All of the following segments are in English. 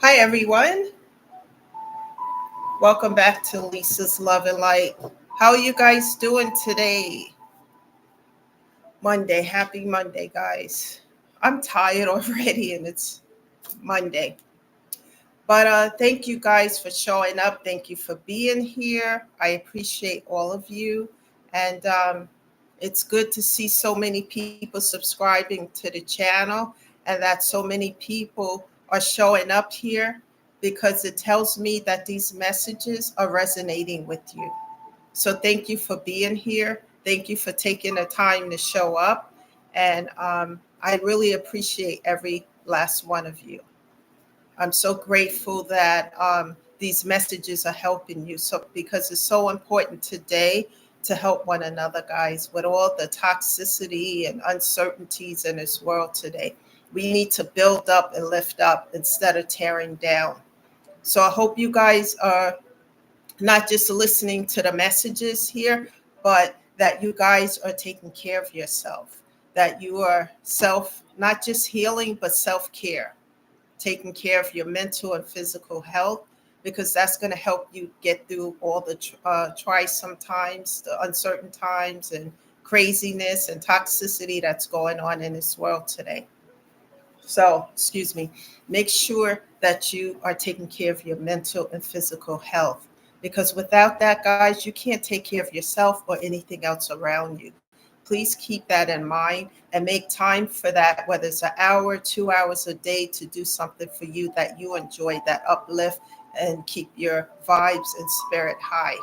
Hi, everyone. Welcome back to Lisa's Love and Light. How are you guys doing today? Monday. Happy Monday, guys. I'm tired already, and it's Monday. But thank you guys for showing up. Thank you for being here. I appreciate all of you. And it's good to see so many people subscribing to the channel and that so many people are showing up here because it tells me that these messages are resonating with you. So thank you for being here. Thank you for taking the time to show up. And I really appreciate every last one of you. I'm so grateful that these messages are helping you. So because it's so important today to help one another, guys, with all the toxicity and uncertainties in this world today. We need to build up and lift up instead of tearing down. So I hope you guys are not just listening to the messages here, but that you guys are taking care of yourself, that you are not just healing, but self care, taking care of your mental and physical health, because that's going to help you get through all the try sometimes, the uncertain times and craziness and toxicity that's going on in this world today. So, excuse me, make sure that you are taking care of your mental and physical health, because without that, guys, you can't take care of yourself or anything else around you. Please keep that in mind and make time for that, whether it's an hour, 2 hours a day, to do something for you that you enjoy, that uplift and keep your vibes and spirit high.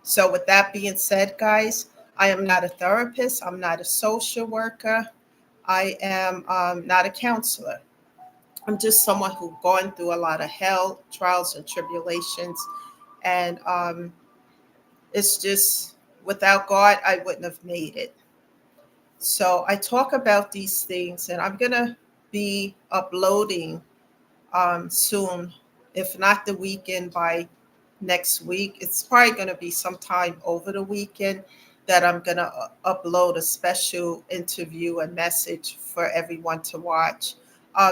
So, with that being said, guys, I am not a therapist, I'm not a social worker, I am not a counselor. I'm just someone who's gone through a lot of hell, trials, and tribulations. And it's just without God, I wouldn't have made it. So I talk about these things, and I'm going to be uploading soon, if not the weekend, by next week. It's probably going to be sometime over the weekend that I'm going to upload a special interview and message for everyone to watch.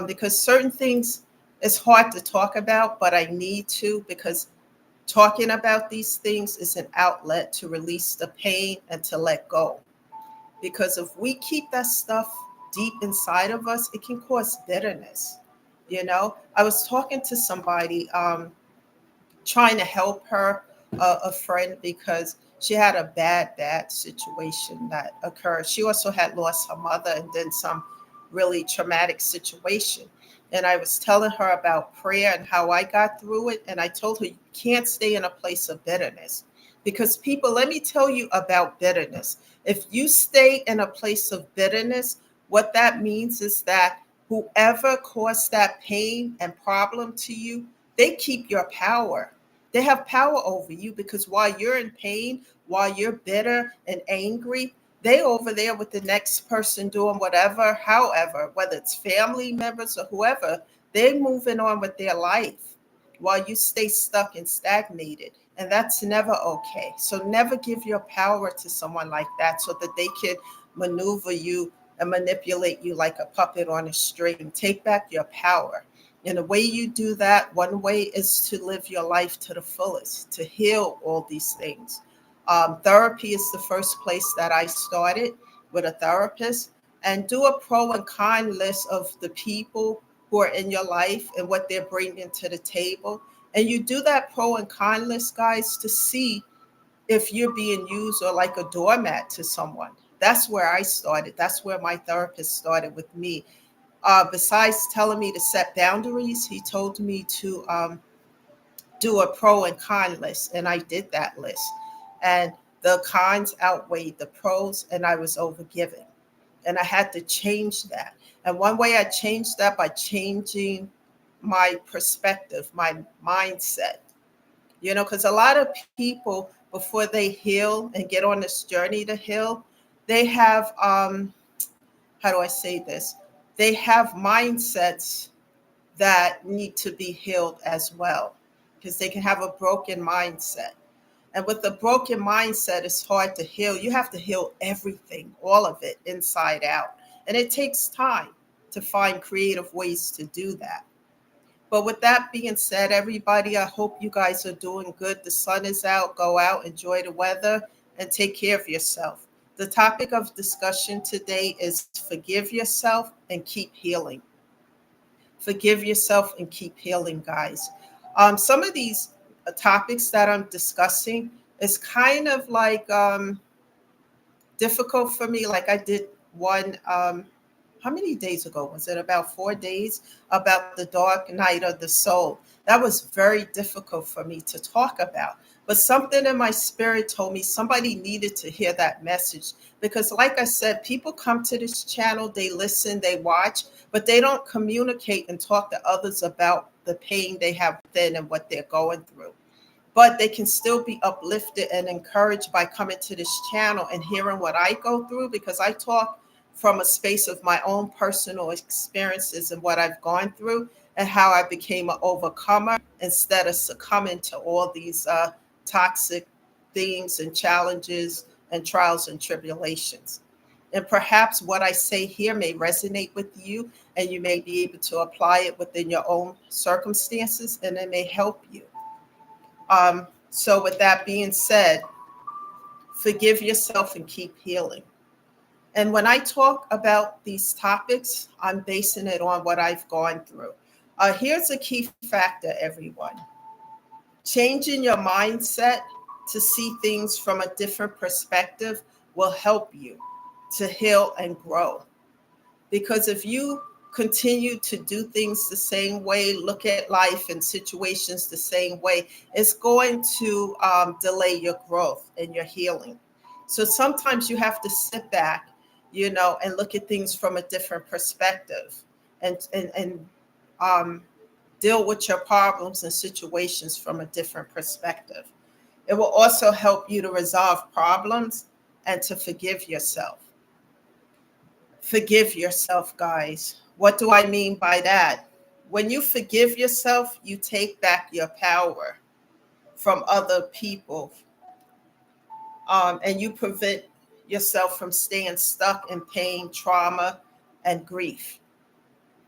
Because certain things is hard to talk about, but I need to, because talking about these things is an outlet to release the pain and to let go. Because if we keep that stuff deep inside of us, it can cause bitterness. I was talking to somebody, trying to help her, a friend, because she had a bad situation that occurred. She also had lost her mother and then some really traumatic situation. And I was telling her about prayer and how I got through it. And I told her, you can't stay in a place of bitterness, because people, let me tell you about bitterness. If you stay in a place of bitterness, what that means is that whoever caused that pain and problem to you, they keep your power. They have power over you, because while you're in pain, while you're bitter and angry, they over there with the next person doing whatever, however, whether it's family members or whoever, they're moving on with their life while you stay stuck and stagnated. And that's never okay. So never give your power to someone like that so that they can maneuver you and manipulate you like a puppet on a string. Take back your power. And the way you do that, one way is to live your life to the fullest, to heal all these things. Therapy is the first place that I started, with a therapist, and do a pro and con list of the people who are in your life and what they're bringing to the table. And you do that pro and con list, guys, to see if you're being used or like a doormat to someone. That's where I started. That's where my therapist started with me. Besides telling me to set boundaries, he told me to do a pro and con list. And I did that list. And the cons outweighed the pros, and I was overgiving. And I had to change that. And one way I changed that by changing my perspective, my mindset. Because a lot of people, before they heal and get on this journey to heal, they have, how do I say this? They have mindsets that need to be healed as well, because they can have a broken mindset. And with a broken mindset, it's hard to heal. You have to heal everything, all of it, inside out. And it takes time to find creative ways to do that. But with that being said, everybody, I hope you guys are doing good. The sun is out. Go out, enjoy the weather, and take care of yourself. The topic of discussion today is forgive yourself and keep healing. Forgive yourself and keep healing, guys. Some of these topics that I'm discussing is kind of like difficult for me. Like I did one, how many days ago? Was it about 4 days? About the dark night of the soul. That was very difficult for me to talk about. But something in my spirit told me somebody needed to hear that message. Because, like I said, people come to this channel, they listen, they watch, but they don't communicate and talk to others about the pain they have within and what they're going through, but they can still be uplifted and encouraged by coming to this channel and hearing what I go through, because I talk from a space of my own personal experiences and what I've gone through and how I became an overcomer instead of succumbing to all these toxic themes and challenges and trials and tribulations. And perhaps what I say here may resonate with you, and you may be able to apply it within your own circumstances, and it may help you. So with that being said, forgive yourself and keep healing. And when I talk about these topics, I'm basing it on what I've gone through. Here's a key factor, everyone. Changing your mindset to see things from a different perspective will help you to heal and grow. Because if you continue to do things the same way, look at life and situations the same way, it's going to delay your growth and your healing. So sometimes you have to sit back, and look at things from a different perspective, and deal with your problems and situations from a different perspective. It will also help you to resolve problems and to forgive yourself. Forgive yourself, guys. What do I mean by that? When you forgive yourself, you take back your power from other people, and you prevent yourself from staying stuck in pain, trauma, and grief.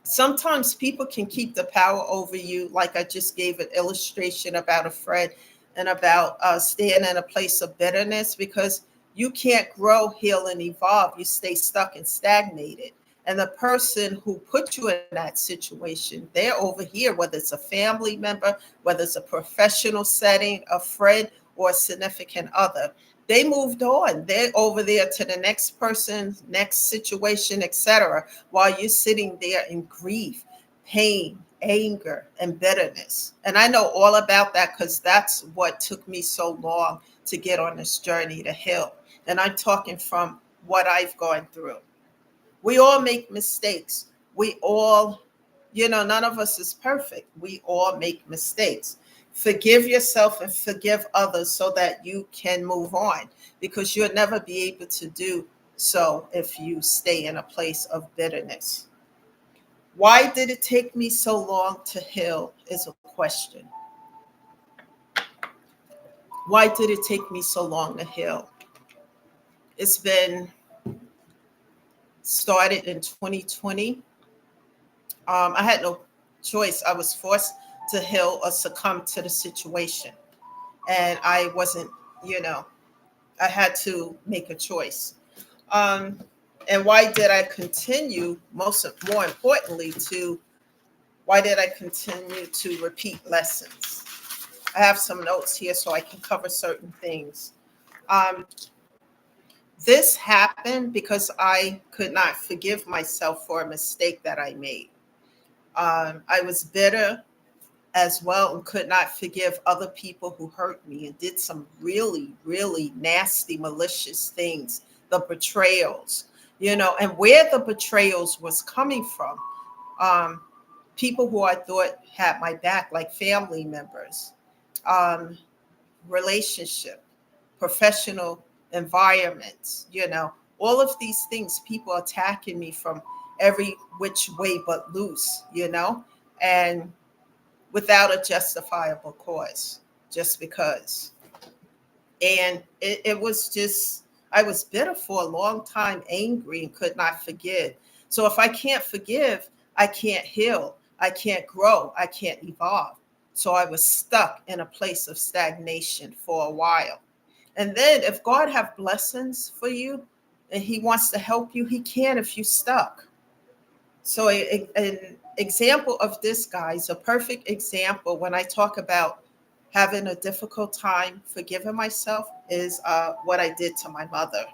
Sometimes people can keep the power over you, like I just gave an illustration about a friend and about staying in a place of bitterness, because you can't grow, heal, and evolve. You stay stuck and stagnated. And the person who put you in that situation, they're over here, whether it's a family member, whether it's a professional setting, a friend, or a significant other. They moved on. They're over there to the next person, next situation, etc., while you're sitting there in grief, pain, anger, and bitterness. And I know all about that because that's what took me so long to get on this journey to heal. And I'm talking from what I've gone through. We all make mistakes. We all, none of us is perfect. We all make mistakes. Forgive yourself and forgive others so that you can move on, because you'll never be able to do so if you stay in a place of bitterness. Why did it take me so long to heal is a question. Why did it take me so long to heal? It's been started in 2020. I had no choice. I was forced to heal or succumb to the situation. And I wasn't, I had to make a choice. And why did I continue, more importantly, why did I continue to repeat lessons? I have some notes here so I can cover certain things. This happened because I could not forgive myself for a mistake that I made. I was bitter as well and could not forgive other people who hurt me and did some really, really nasty, malicious things, the betrayals, and where the betrayals was coming from. People who I thought had my back, like family members, relationship, professional environments, all of these things, people attacking me from every which way but loose, and without a justifiable cause, just because. And it was just, I was bitter for a long time, angry, and could not forgive. So if I can't forgive, I can't heal. I can't grow, I can't evolve. So I was stuck in a place of stagnation for a while. And then if God have blessings for you and he wants to help you, he can if you stuck. So an example of this, guys, a perfect example when I talk about having a difficult time forgiving myself is what I did to my mother.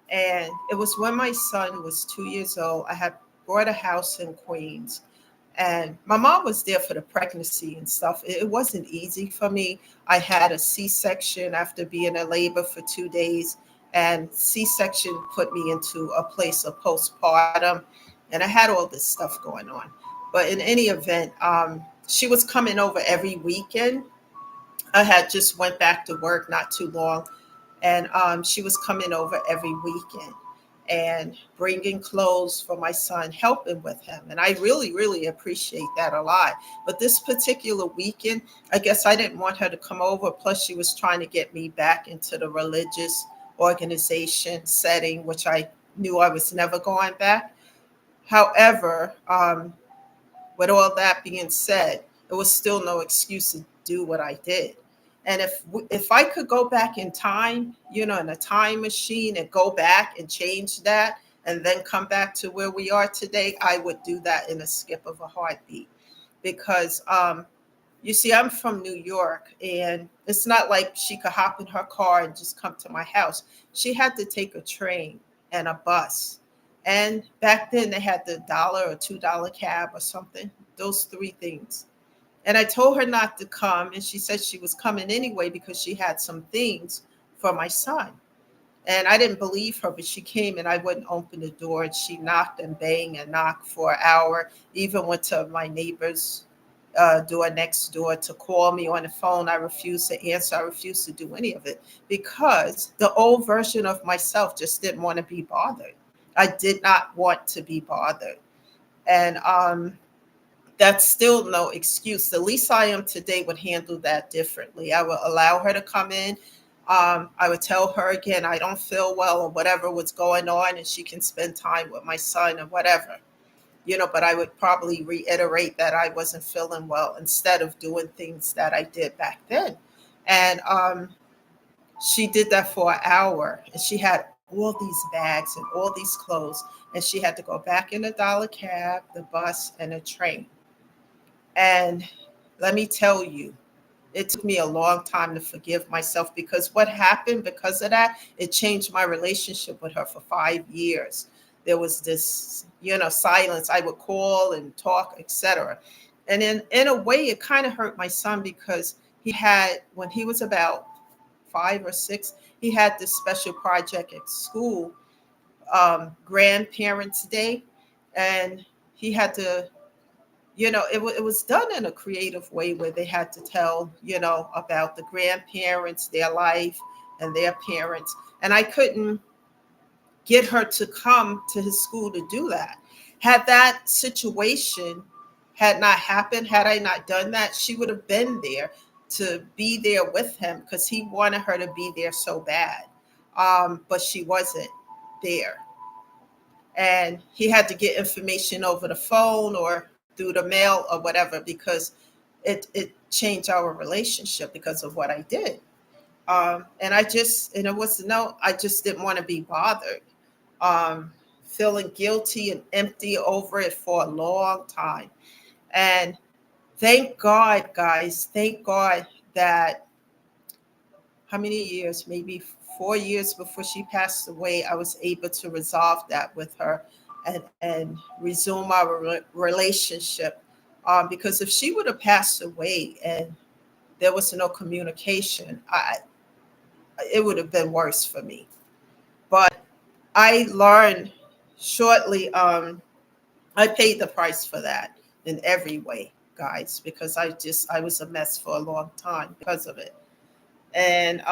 And it was when my son was 2 years old. I had bought a house in Queens, and my mom was there for the pregnancy and stuff. It wasn't easy for me. I had a C-section after being in labor for 2 days, and C-section put me into a place of postpartum, and I had all this stuff going on. But in any event, she was coming over every weekend. I had just went back to work not too long, and she was coming over every weekend and bringing clothes for my son, helping with him. And I really, really appreciate that a lot. But this particular weekend, I guess I didn't want her to come over. Plus, she was trying to get me back into the religious organization setting, which I knew I was never going back. However, with all that being said, it was still no excuse to do what I did. And if I could go back in time, in a time machine and go back and change that and then come back to where we are today, I would do that in a skip of a heartbeat. Because you see, I'm from New York, and it's not like she could hop in her car and just come to my house. She had to take a train and a bus. And back then they had the $1 or $2 cab or something, those three things. And I told her not to come, and she said she was coming anyway because she had some things for my son. And I didn't believe her, but she came and I wouldn't open the door. And she knocked and banged and knocked for an hour. Even went to my neighbor's door next door to call me on the phone. I refused to answer. I refused to do any of it because the old version of myself just didn't want to be bothered. I did not want to be bothered. And that's still no excuse. The least I am today would handle that differently. I would allow her to come in. I would tell her again, I don't feel well or whatever was going on, and she can spend time with my son or whatever, but I would probably reiterate that I wasn't feeling well instead of doing things that I did back then. And she did that for an hour, and she had all these bags and all these clothes, and she had to go back in the dollar cab, the bus, and the train. And let me tell you, it took me a long time to forgive myself because what happened because of that, it changed my relationship with her for 5 years. There was this, silence. I would call and talk, etc. And in a way, it kind of hurt my son because when he was about 5 or 6, he had this special project at school, Grandparents' Day. And he had to it was done in a creative way where they had to tell, about the grandparents, their life, and their parents. And I couldn't get her to come to his school to do that. Had that situation had not happened, had I not done that, she would have been there to be there with him because he wanted her to be there so bad. But she wasn't there. And he had to get information over the phone or through the mail or whatever because it changed our relationship because of what I did. And it was I just didn't want to be bothered. Feeling guilty and empty over it for a long time. And thank God, guys, thank God that how many years, maybe 4 years before she passed away, I was able to resolve that with her and resume our relationship. Because if she would have passed away and there was no communication, it would have been worse for me. But I learned shortly, I paid the price for that in every way, guys, because I was a mess for a long time because of it. And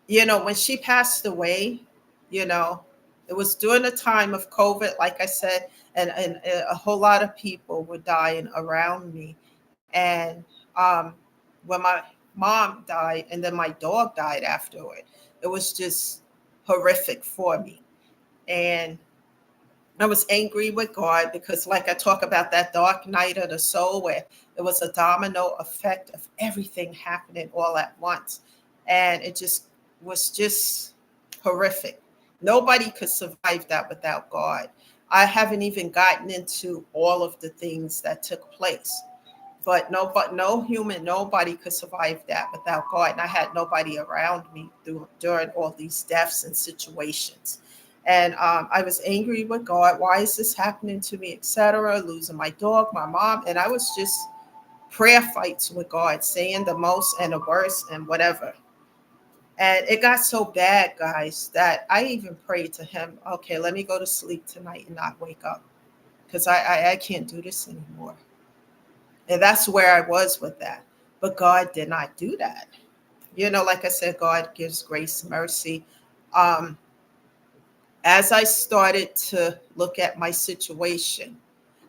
when she passed away, you know, it was during the time of COVID, like I said, and a whole lot of people were dying around me. And when my mom died and then my dog died afterward, it was just horrific for me. And I was angry with God because, like I talk about that dark night of the soul, where it was a domino effect of everything happening all at once. And it just was just horrific. Nobody could survive that without God. I haven't even gotten into all of the things that took place. But no human, nobody could survive that without God. And I had nobody around me during all these deaths and situations. And I was angry with God. Why is this happening to me, etc.? Losing my dog, my mom. And I was just prayer fights with God, saying the most and the worst and whatever. And it got so bad, guys, that I even prayed to him, okay, let me go to sleep tonight and not wake up because I can't do this anymore. And that's where I was with that. But God did not do that. Like I said, God gives grace, mercy. Um, as I started to look at my situation,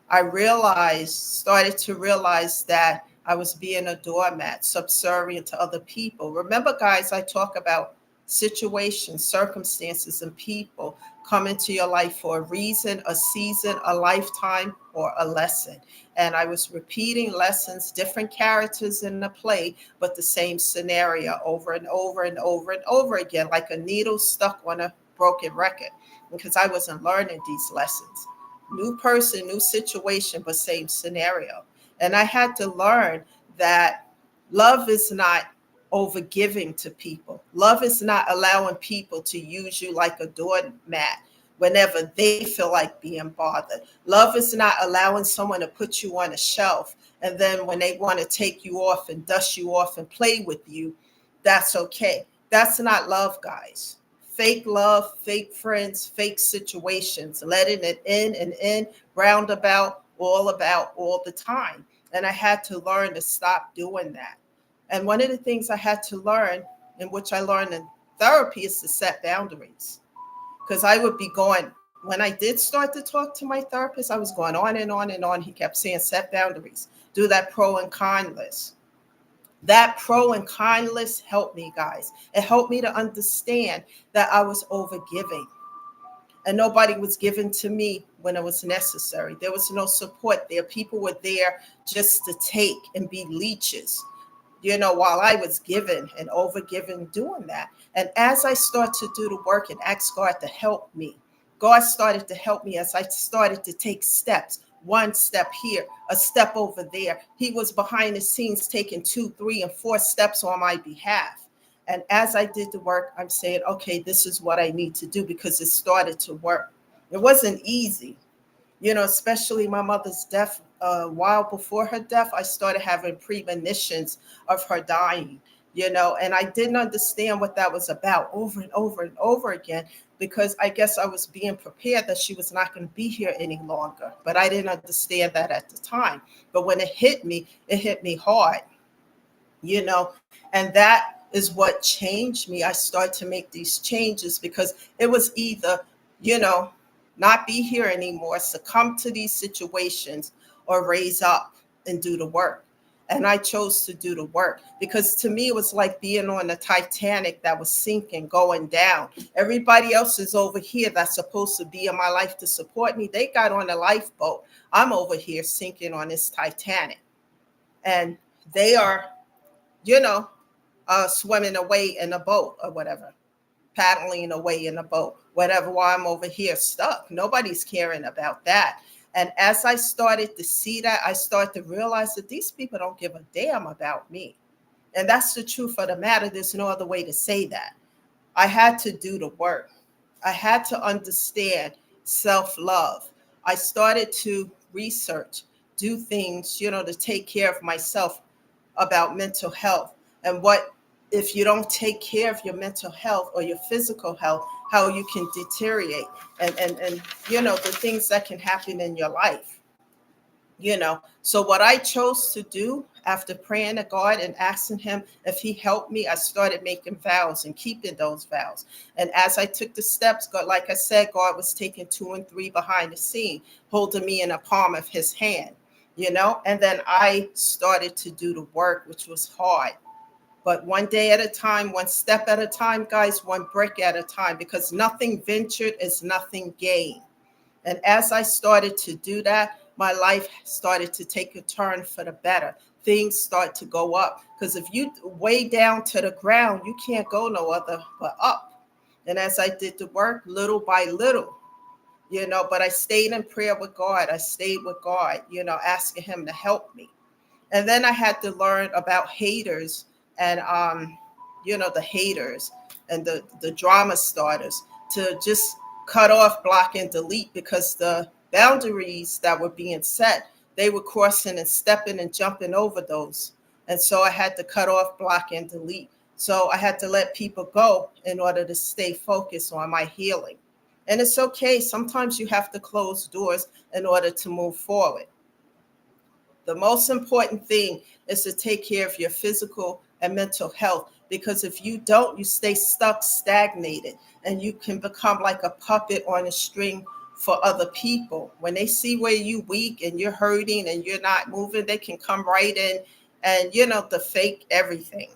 started to realize that I was being a doormat, subservient to other people. Remember, guys, I talk about situations, circumstances, and people come into your life for a reason, a season, a lifetime, or a lesson. And I was repeating lessons, different characters in the play, but the same scenario over and over and over and over again, like a needle stuck on a broken record, because I wasn't learning these lessons. New person, new situation, but same scenario. And I had to learn that love is not over giving to people. Love is not allowing people to use you like a doormat whenever they feel like being bothered. Love is not allowing someone to put you on a shelf and then when they want to take you off and dust you off and play with you, that's okay. That's not love, guys. Fake love, fake friends, fake situations, letting it in, roundabout, all about, all the time. And I had to learn to stop doing that. And one of the things I had to learn, and which I learned in therapy, is to set boundaries. Because I would be going, when I did start to talk to my therapist, I was going on and on and on. He kept saying, set boundaries, do that pro and con list. That pro and con list helped me, guys. It helped me to understand that I was overgiving and nobody was given to me when it was necessary. There was no support there. People were there just to take and be leeches, while I was given and overgiven doing that. And as I start to do the work and ask God to help me, God started to help me as I started to take steps. One step here, a step over there. He was behind the scenes taking 2, 3, and 4 steps on my behalf. And as I did the work, I'm saying, okay, this is what I need to do because it started to work. It wasn't easy, especially my mother's death. A while before her death, I started having premonitions of her dying, and I didn't understand what that was about over and over and over again because I guess I was being prepared that she was not going to be here any longer. But I didn't understand that at the time. But when it hit me hard, and that is what changed me. I started to make these changes because it was either, you know, not be here anymore, succumb to these situations, or raise up and do the work. And I chose to do the work because to me, it was like being on the Titanic that was sinking, going down. Everybody else is over here that's supposed to be in my life to support me. They got on a lifeboat. I'm over here sinking on this Titanic. And they are, you know, swimming away in a boat or whatever, paddling away in a boat, whatever, while I'm over here stuck. Nobody's caring about that. And as I started to see that, I started to realize that these people don't give a damn about me. And that's the truth of the matter. There's no other way to say that. I had to do the work. I had to understand self-love. I started to research, do things, to take care of myself about mental health and what if you don't take care of your mental health or your physical health, how you can deteriorate and the things that can happen in your life. So what I chose to do after praying to God and asking him if he helped me, I started making vows and keeping those vows. And as I took the steps, God, like I said, God was taking 2 and 3 behind the scene, holding me in the palm of his hand, and then I started to do the work, which was hard. But one day at a time, one step at a time, guys, one brick at a time, because nothing ventured is nothing gained. And as I started to do that, my life started to take a turn for the better. Things start to go up. Because if you way down to the ground, you can't go no other but up. And as I did the work, little by little, but I stayed in prayer with God. I stayed with God, asking him to help me. And then I had to learn about haters and the haters and the drama starters, to just cut off, block, and delete, because the boundaries that were being set, they were crossing and stepping and jumping over those. And so I had to cut off, block, and delete. So I had to let people go in order to stay focused on my healing. And it's okay. Sometimes you have to close doors in order to move forward. The most important thing is to take care of your physical and mental health, because if you don't, you stay stuck, stagnated, and you can become like a puppet on a string for other people. When they see where you weak and you're hurting and you're not moving, they can come right in and to fake everything.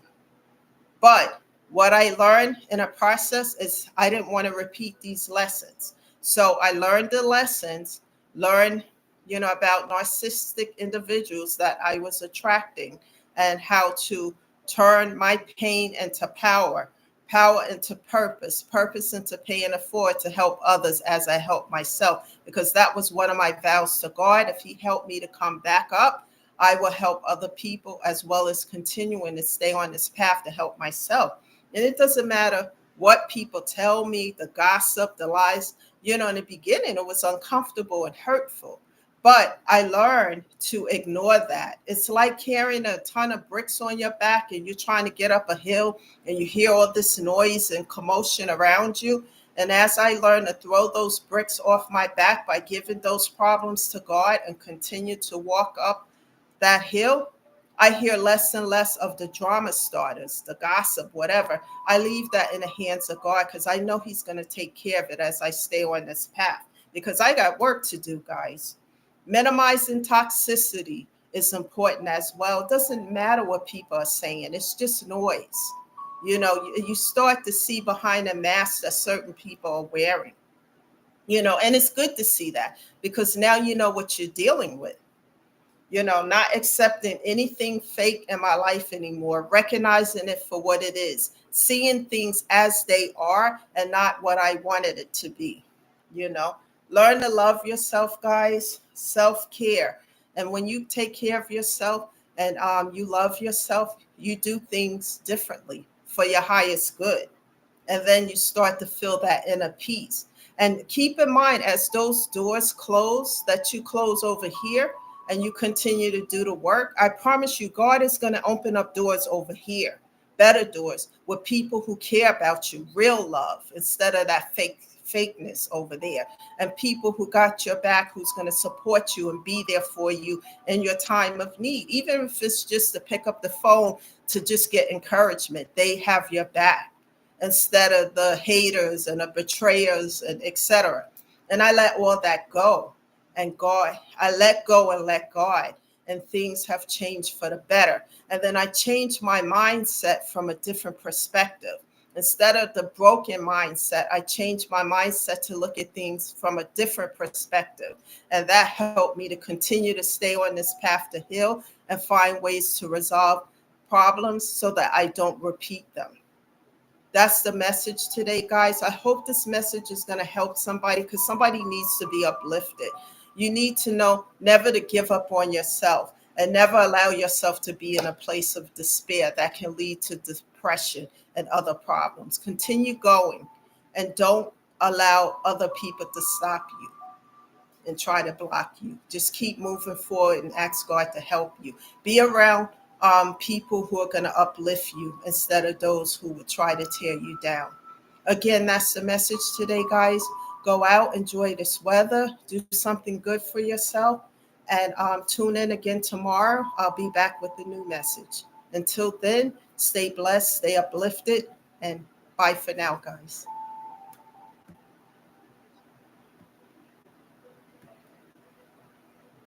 But what I learned in a process is I didn't want to repeat these lessons. So I learned the lessons, learned, about narcissistic individuals that I was attracting, and how to turn my pain into power, power into purpose, purpose into paying it forward to help others as I help myself. Because that was one of my vows to God. If he helped me to come back up, I will help other people, as well as continuing to stay on this path to help myself. And it doesn't matter what people tell me, the gossip, the lies. In the beginning, it was uncomfortable and hurtful. But I learned to ignore that. It's like carrying a ton of bricks on your back and you're trying to get up a hill and you hear all this noise and commotion around you. And as I learned to throw those bricks off my back by giving those problems to God and continue to walk up that hill, I hear less and less of the drama starters, the gossip, whatever. I leave that in the hands of God, because I know he's going to take care of it as I stay on this path, because I got work to do, guys. Minimizing toxicity is important as well. It doesn't matter what people are saying. It's just noise. You start to see behind the mask that certain people are wearing, and it's good to see that, because now you know what you're dealing with. Not accepting anything fake in my life anymore, recognizing it for what it is, seeing things as they are and not what I wanted it to be. you know Learn to love yourself, guys. Self-care. And when you take care of yourself and you love yourself, you do things differently for your highest good. And then you start to feel that inner peace. And keep in mind, as those doors close, that you close over here and you continue to do the work, I promise you, God is going to open up doors over here, better doors, with people who care about you, real love, instead of that fakeness over there, and people who got your back, who's going to support you and be there for you in your time of need, even if it's just to pick up the phone to just get encouragement. They have your back, instead of the haters and the betrayers and etc. And I let all that go. And God, I let go and let God. And things have changed for the better. And then I changed my mindset from a different perspective. Instead of the broken mindset, I changed my mindset to look at things from a different perspective. And that helped me to continue to stay on this path to heal and find ways to resolve problems so that I don't repeat them. That's the message today, guys. I hope this message is going to help somebody, because somebody needs to be uplifted. You need to know never to give up on yourself, and never allow yourself to be in a place of despair that can lead to depression and other problems. Continue going, and don't allow other people to stop you and try to block you. Just keep moving forward and ask God to help you. Be around people who are going to uplift you, instead of those who would try to tear you down. Again, that's the message today, guys. Go out, enjoy this weather, do something good for yourself, and tune in again tomorrow. I'll be back with a new message. Until then, stay blessed, stay uplifted, and bye for now, guys.